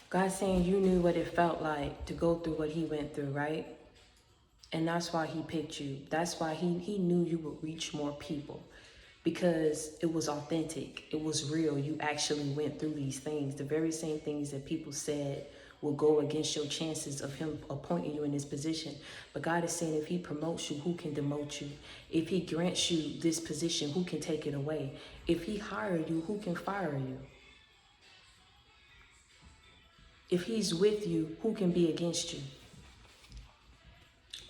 God saying you knew what it felt like to go through what he went through, right? And that's why he picked you. That's why he knew you would reach more people, because it was authentic. It was real. You actually went through these things. The very same things that people said will go against your chances of him appointing you in this position. But God is saying if he promotes you, who can demote you? If he grants you this position, who can take it away? If he hired you, who can fire you? If he's with you, who can be against you?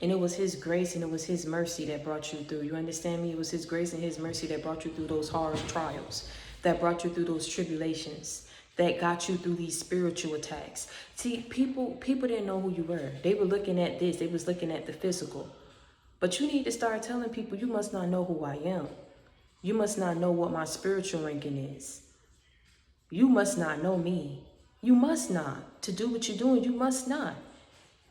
And it was his grace and it was his mercy that brought you through. You understand me? It was his grace and his mercy that brought you through those hard trials, that brought you through those tribulations, that got you through these spiritual attacks. See, people didn't know who you were. They were looking at this. They was looking at the physical. But you need to start telling people, you must not know who I am. You must not know what my spiritual ranking is. You must not know me. You must not. To do what you're doing, you must not.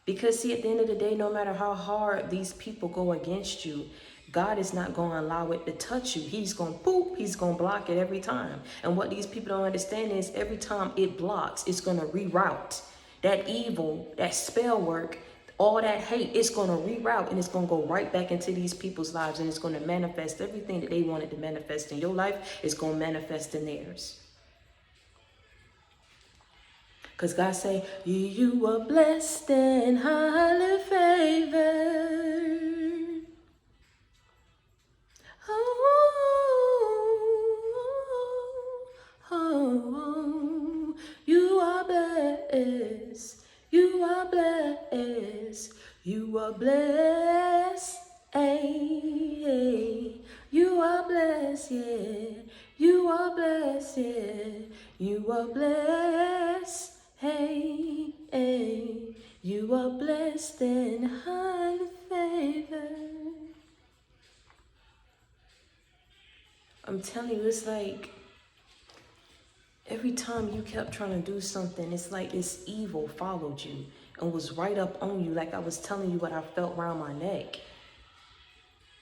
Because see, at the end of the day, no matter how hard these people go against you, God is not going to allow it to touch you. He's going to poop. He's going to block it every time. And what these people don't understand is every time it blocks, it's going to reroute. That evil, that spell work, all that hate, it's going to reroute and it's going to go right back into these people's lives, and it's going to manifest everything that they wanted to manifest in your life. It's going to manifest in theirs. Because God say, you are blessed and highly favored. Oh, you are blessed. You are blessed. You are blessed. Hey, hey. You are blessed, yeah. You are blessed, yeah. You are blessed. Hey, hey, you are blessed and highly favored. I'm telling you, it's like every time you kept trying to do something, it's like this evil followed you and was right up on you. Like I was telling you what I felt around my neck.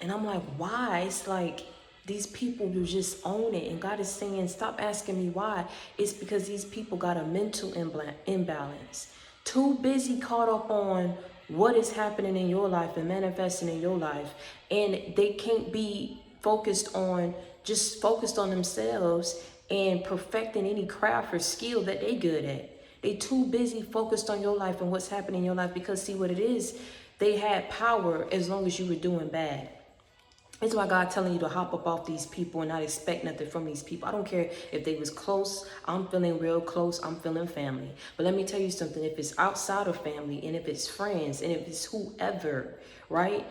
And I'm like, why? It's like these people, you just own it. And God is saying, stop asking me why. It's because these people got a mental imbalance. Too busy caught up on what is happening in your life and manifesting in your life. And they can't be focused on themselves and perfecting any craft or skill that they good at. They too busy focused on your life and what's happening in your life, because see what it is, they had power as long as you were doing bad. That's why God telling you to hop up off these people and not expect nothing from these people. I don't care if they was close. I'm feeling real close. I'm feeling family. But let me tell you something. If it's outside of family and if it's friends and if it's whoever, right?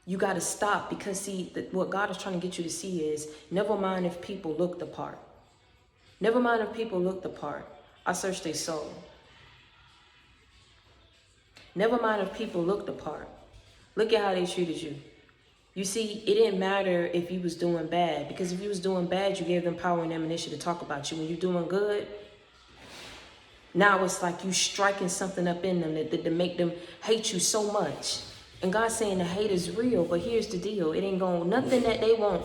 You got to stop, because see, what God is trying to get you to see is, never mind if people look the part. Never mind if people look the part. I searched their soul. Never mind if people look the part. Look at how they treated you. You see, it didn't matter if you was doing bad, because if you was doing bad, you gave them power and ammunition to talk about you. When you're doing good, now it's like you striking something up in them that make them hate you so much. And God's saying the hate is real, but here's the deal. It ain't going, nothing that they want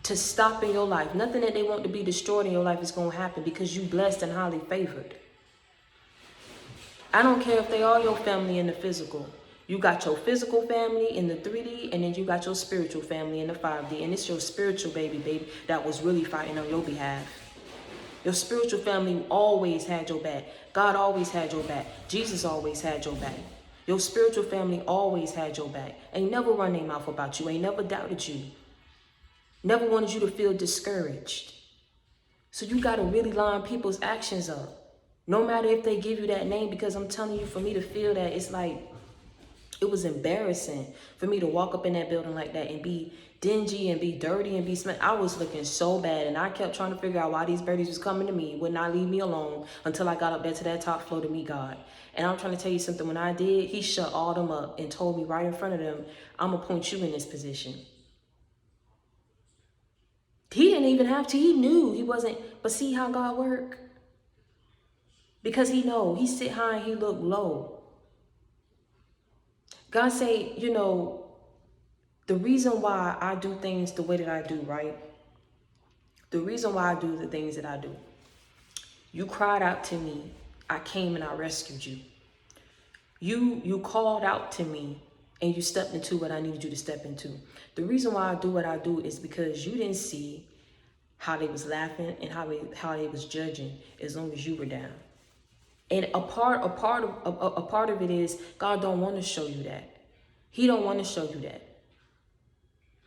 to stop in your life, nothing that they want to be destroyed in your life is going to happen, because you blessed and highly favored. I don't care if they are your family in the physical. You got your physical family in the 3D, and then you got your spiritual family in the 5D. And it's your spiritual baby, that was really fighting on your behalf. Your spiritual family always had your back. God always had your back. Jesus always had your back. Your spiritual family always had your back. Ain't never run their mouth about you. Ain't never doubted you. Never wanted you to feel discouraged. So you got to really line people's actions up. No matter if they give you that name, because I'm telling you, for me to feel that, it's like, it was embarrassing for me to walk up in that building like that and be dingy and be dirty and be smelled. I was looking so bad, and I kept trying to figure out why these birdies was coming to me, would not leave me alone until I got up there to that top floor to meet God. And I'm trying to tell you something. When I did, he shut all them up and told me right in front of them, I'm going to point you in this position. He didn't even have to. He knew he wasn't. But see how God work? Because he know. He sit high and he look low. God say, you know, the reason why I do things the way that I do, right? The reason why I do the things that I do You cried out to me. I came and I rescued you. You called out to me and you stepped into what I needed you to step into. The reason why I do what I do is because you didn't see how they was laughing and how they was judging as long as you were down. And a part of it is God don't want to show you that. He don't want to show you that.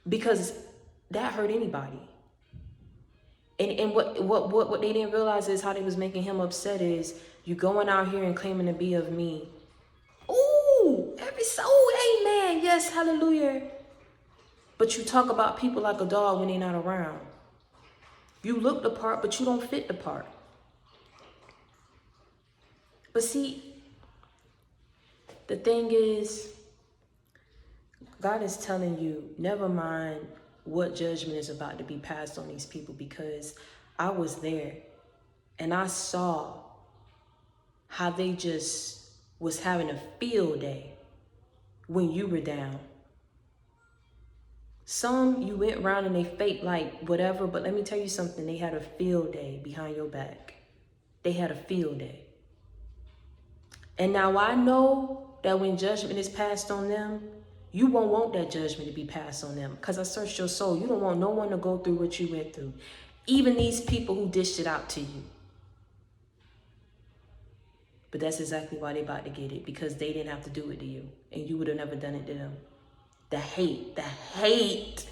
Because that hurt anybody. And what they didn't realize is how they was making him upset is you going out here and claiming to be of me. Ooh, every soul, amen. Yes, hallelujah. But you talk about people like a dog when they're not around. You look the part, but you don't fit the part. But see, the thing is, God is telling you, never mind what judgment is about to be passed on these people, because I was there and I saw how they just was having a field day when you were down. Some you went around and they fake like whatever, but let me tell you something, they had a field day behind your back. They had a field day. And now I know that when judgment is passed on them, you won't want that judgment to be passed on them, because I searched your soul. You don't want no one to go through what you went through. Even these people who dished it out to you. But that's exactly why they about to get it, because they didn't have to do it to you. And you would have never done it to them. The hate.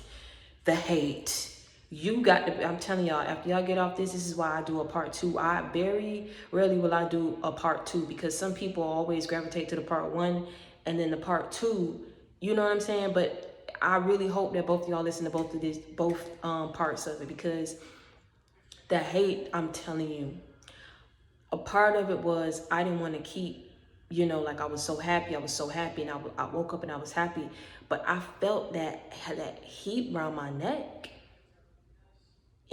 You got to, I'm telling y'all, after y'all get off this is why I do a part 2. I very rarely will I do a part 2, because some people always gravitate to the part 1 and then the part 2. You know what I'm saying? But I really hope that both of y'all listen to both parts of it, because the hate, I'm telling you, a part of it was I didn't want to keep, like I was so happy, and I woke up and I was happy, but I felt that heat around my neck,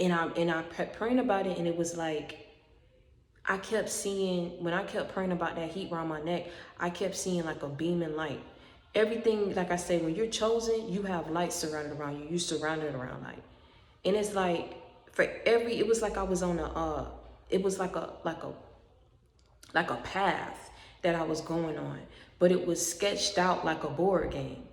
and I kept praying about it, and it was like I kept seeing, when I kept praying about that heat around my neck, I kept seeing like a beaming light. Everything, like I say, when you're chosen, you have light surrounded around you. You surrounded around light. And it's like, it was like I was on it was like a path that I was going on. But it was sketched out like a board game.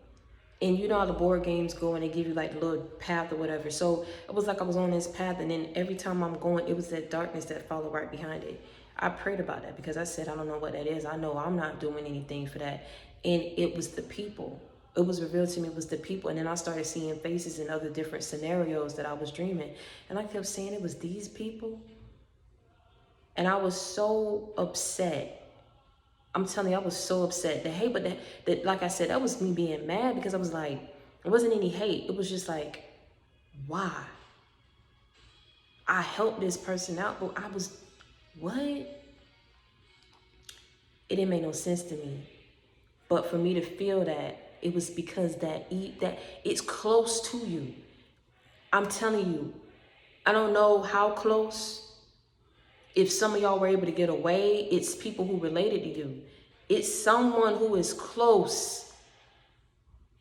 And you know how the board games go and they give you like a little path or whatever. So it was like I was on this path, and then every time I'm going, it was that darkness that followed right behind it. I prayed about that because I said, I don't know what that is. I know I'm not doing anything for that. And it was the people. It was revealed to me, it was the people. And then I started seeing faces in other different scenarios that I was dreaming. And I kept saying it was these people. And I was so upset. I'm telling you, I was so upset. The hate, but that, like I said, that was me being mad, because I was like, it wasn't any hate. It was just like, why? I helped this person out, but I was, what? It didn't make no sense to me. But for me to feel that, it was because that it's close to you. I'm telling you, I don't know how close. If some of y'all were able to get away, it's people who related to you. It's someone who is close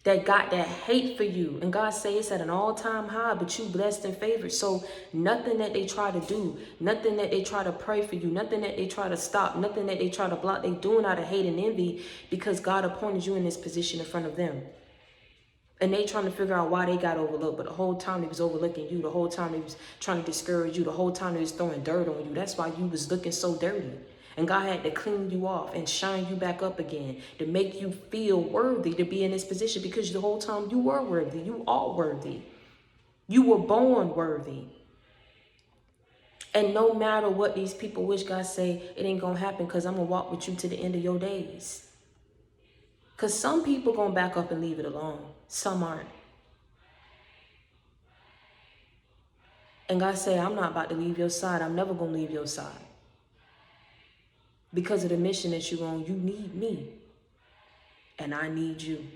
that got that hate for you. And God say it's at an all-time high, but you blessed and favored. So nothing that they try to do, nothing that they try to pray for you, nothing that they try to stop, nothing that they try to block, they doing out of hate and envy, because God appointed you in this position in front of them. And they trying to figure out why they got overlooked. But the whole time they was overlooking you. The whole time they was trying to discourage you. The whole time they was throwing dirt on you. That's why you was looking so dirty. And God had to clean you off and shine you back up again to make you feel worthy to be in this position, because the whole time you were worthy. You are worthy. You were born worthy. And no matter what these people wish, God say, it ain't going to happen, because I'm going to walk with you to the end of your days. Because some people going to back up and leave it alone. Some aren't. And God say, I'm not about to leave your side. I'm never going to leave your side. Because of the mission that you're on, you need me. And I need you.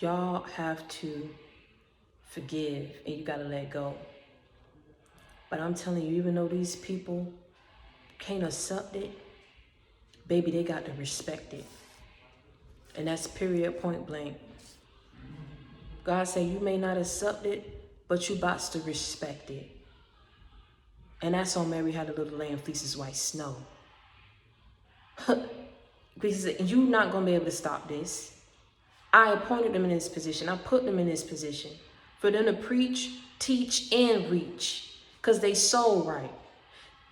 Y'all have to forgive, and you got to let go. But I'm telling you, even though these people can't accept it, baby, they got to respect it. And that's period, point blank. God said you may not accept it, but you about to respect it. And that's on Mary Had a Little Lamb Fleeces White Snow. Because you're not going to be able to stop this. I appointed them in this position. I put them in this position for them to preach, teach, and reach. Because they soul right.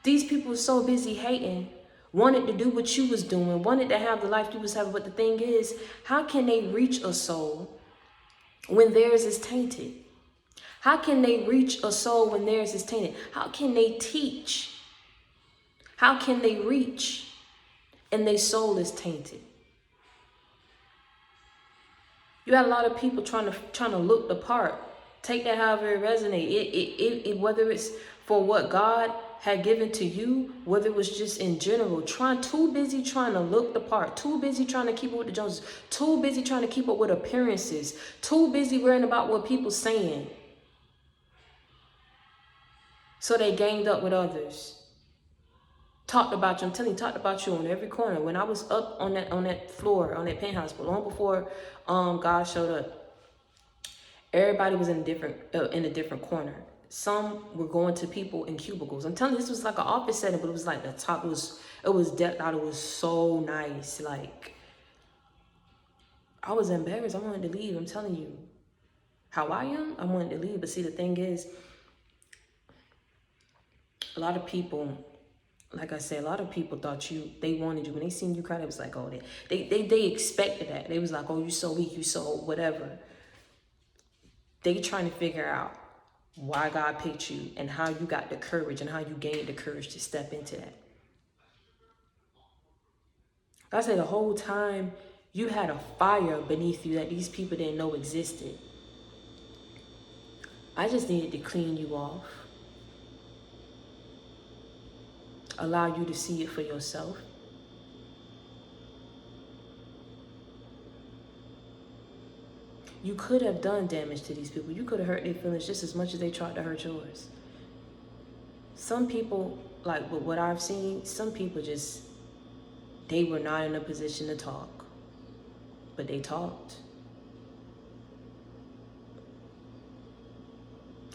These people were so busy hating, wanted to do what you was doing, wanted to have the life you was having. But the thing is, how can they reach a soul when theirs is tainted? How can they reach a soul when theirs is tainted? How can they teach? How can they reach and their soul is tainted? You got a lot of people trying to look the part. Take that however it resonates. Whether it's for what God had given to you, whether it was just in general, too busy trying to look the part, too busy trying to keep up with the Joneses, too busy trying to keep up with appearances, too busy worrying about what people saying. So they ganged up with others. Talked about you. I'm telling you, talked about you on every corner. When I was up on that floor, on that penthouse, but long before God showed up, everybody was in a different corner. Some were going to people in cubicles. I'm telling you, this was like an office setting, but it was like the top. It was decked out. It was so nice. Like, I was embarrassed. I wanted to leave. I'm telling you, how I am. I wanted to leave. But see, the thing is, a lot of people, like I said, a lot of people thought they wanted you. When they seen you cry, it was like, oh, they expected that. They was like, oh, you so weak, you so whatever. They trying to figure out why God picked you and how you got the courage and how you gained the courage to step into that. I said the whole time you had a fire beneath you that these people didn't know existed. I just needed to clean you off. Allow you to see it for yourself. You could have done damage to these people. You could have hurt their feelings just as much as they tried to hurt yours. Some people, like with what I've seen, some people just, they were not in a position to talk, but they talked.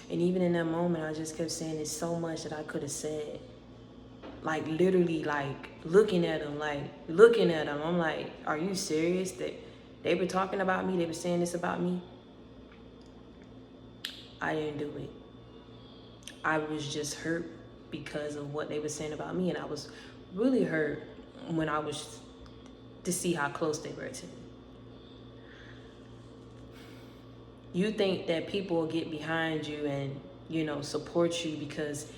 And even in that moment, I just kept saying there's so much that I could have said. Like literally, like looking at them. I'm like, are you serious? That they were talking about me? They were saying this about me? I didn't do it. I was just hurt because of what they were saying about me. And I was really hurt when I was to see how close they were to me. You think that people will get behind you and, support you because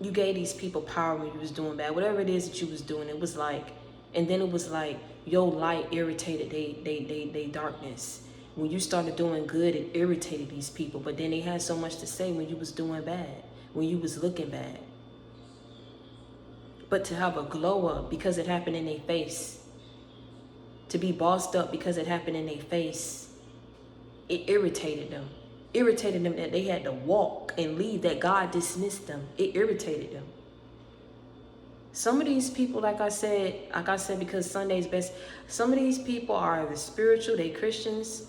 you gave these people power when you was doing bad. Whatever it is that you was doing, it was like, and then it was like your light irritated they darkness. When you started doing good, it irritated these people. But then they had so much to say when you was doing bad, when you was looking bad. But to have a glow up because it happened in their face, to be bossed up because it happened in their face, it irritated them. Irritated them that they had to walk and leave, that God dismissed them. It irritated them. Some of these people, like I said, because Sunday's best, some of these people are the spiritual, they Christians,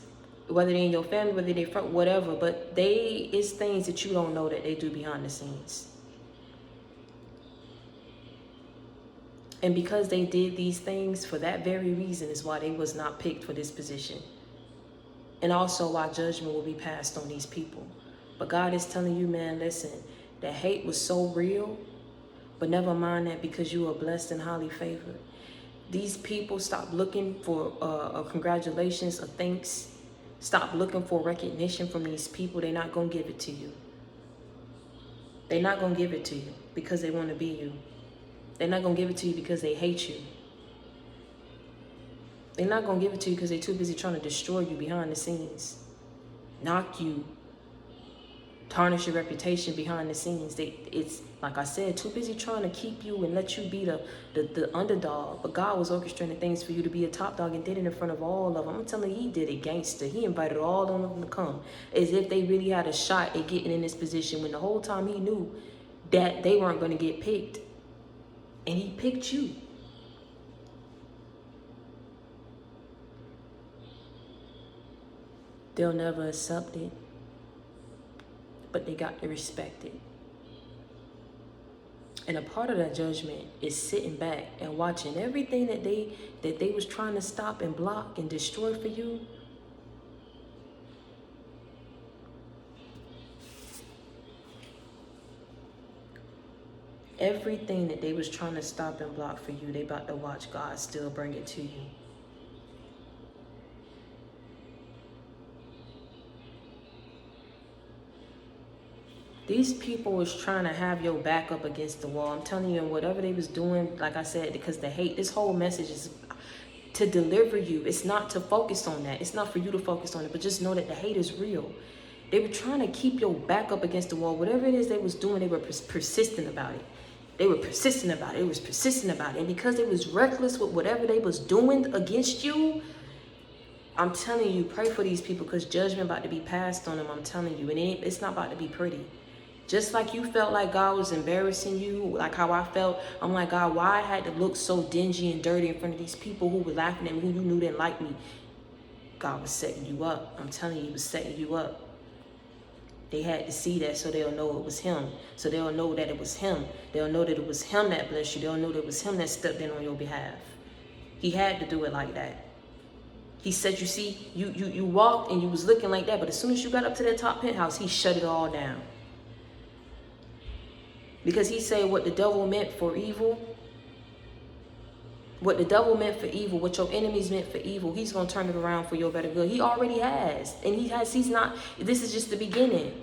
whether they're in your family, whether they're from whatever, but it's things that you don't know that they do behind the scenes. And because they did these things, for that very reason is why they was not picked for this position. And also why judgment will be passed on these people. But God is telling you, man, listen, that hate was so real, but never mind that because you are blessed and highly favored. These people, stop looking for congratulations or thanks. Stop looking for recognition from these people. They're not going to give it to you. They're not going to give it to you because they want to be you. They're not going to give it to you because they hate you. They're not going to give it to you because they're too busy trying to destroy you behind the scenes. Knock you. Tarnish your reputation behind the scenes. It's, like I said, too busy trying to keep you and let you be the underdog. But God was orchestrating things for you to be a top dog and did it in front of all of them. I'm telling you, he did it gangster. He invited all of them to come as if they really had a shot at getting in this position when the whole time he knew that they weren't going to get picked. And he picked you. They'll never accept it, but they got to respect it. And a part of that judgment is sitting back and watching everything that they was trying to stop and block and destroy for you. Everything that they was trying to stop and block for you, they about to watch God still bring it to you. These people was trying to have your back up against the wall. I'm telling you, and whatever they was doing, like I said, because the hate, this whole message is to deliver you. It's not to focus on that. It's not for you to focus on it, but just know that the hate is real. They were trying to keep your back up against the wall. Whatever it is they was doing, they were persistent about it. They were persistent about it. It was persistent about it. And because they was reckless with whatever they was doing against you, I'm telling you, pray for these people, because judgment about to be passed on them. I'm telling you. And it's not about to be pretty. Just like you felt like God was embarrassing you, like how I felt. I'm like, God, why I had to look so dingy and dirty in front of these people who were laughing at me, who you knew didn't like me. God was setting you up. I'm telling you, he was setting you up. They had to see that so they'll know it was him. So they'll know that it was him. They'll know that it was him that blessed you. They'll know that it was him that stepped in on your behalf. He had to do it like that. He said, you see, you walked and you was looking like that, but as soon as you got up to that top penthouse, he shut it all down. Because he said what the devil meant for evil, what the devil meant for evil, what your enemies meant for evil, he's going to turn it around for your better good. He already has. And he's not, this is just the beginning.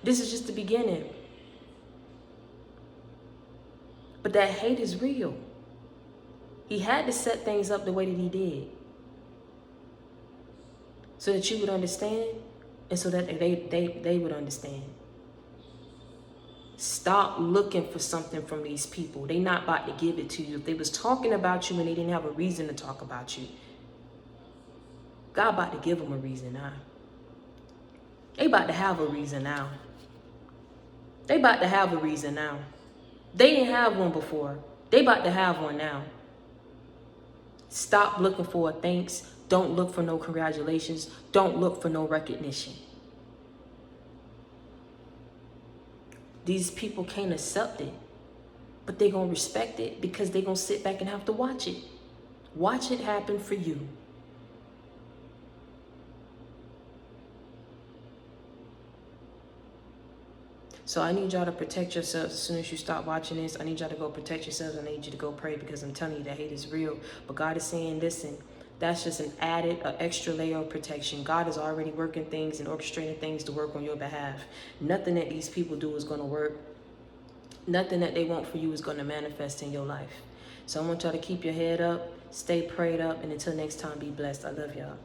This is just the beginning. But that hate is real. He had to set things up the way that he did, so that you would understand, and so that they would understand. Stop looking for something from these people. They not about to give it to you. If they was talking about you and they didn't have a reason to talk about you, God about to give them a reason now. They about to have a reason now. They about to have a reason now. They didn't have one before. They about to have one now. Stop looking for a thanks. Don't look for no congratulations. Don't look for no recognition. These people can't accept it, but they're going to respect it, because they're going to sit back and have to watch it. Watch it happen for you. So I need y'all to protect yourselves as soon as you stop watching this. I need y'all to go protect yourselves. I need you to go pray, because I'm telling you that hate is real. But God is saying, listen, that's just an extra layer of protection. God is already working things and orchestrating things to work on your behalf. Nothing that these people do is going to work. Nothing that they want for you is going to manifest in your life. So I want y'all to keep your head up, stay prayed up, and until next time, be blessed. I love y'all.